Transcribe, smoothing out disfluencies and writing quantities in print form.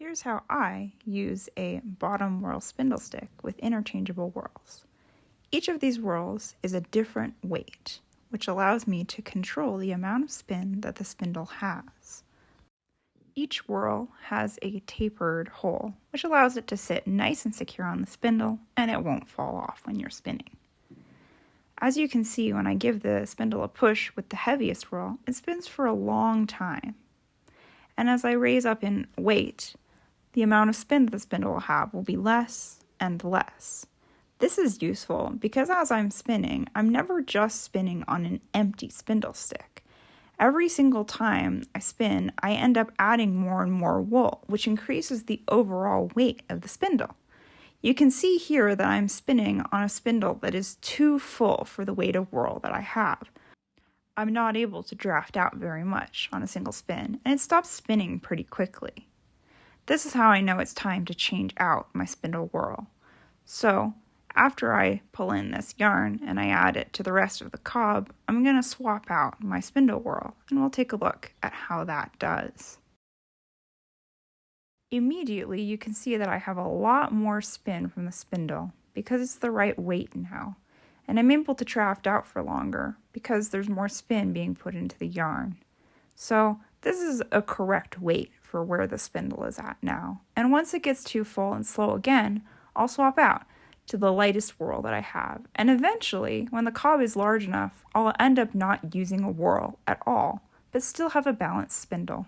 Here's how I use a bottom whorl spindle stick with interchangeable whorls. Each of these whorls is a different weight, which allows me to control the amount of spin that the spindle has. Each whorl has a tapered hole, which allows it to sit nice and secure on the spindle, and it won't fall off when you're spinning. As you can see, when I give the spindle a push with the heaviest whorl, it spins for a long time. And as I raise up in weight, the amount of spin that the spindle will have will be less and less. This is useful because as I'm spinning, I'm never just spinning on an empty spindle stick. Every single time I spin, I end up adding more and more wool, which increases the overall weight of the spindle. You can see here that I'm spinning on a spindle that is too full for the weight of whorl that I have. I'm not able to draft out very much on a single spin, and it stops spinning pretty quickly. This is how I know it's time to change out my spindle whorl. So, after I pull in this yarn and I add it to the rest of the cob, I'm going to swap out my spindle whorl, and we'll take a look at how that does. Immediately, you can see that I have a lot more spin from the spindle because it's the right weight now, and I'm able to draft out for longer because there's more spin being put into the yarn. So this is a correct weight for where the spindle is at now, and once it gets too full and slow again, I'll swap out to the lightest whorl that I have, and eventually, when the cob is large enough, I'll end up not using a whorl at all, but still have a balanced spindle.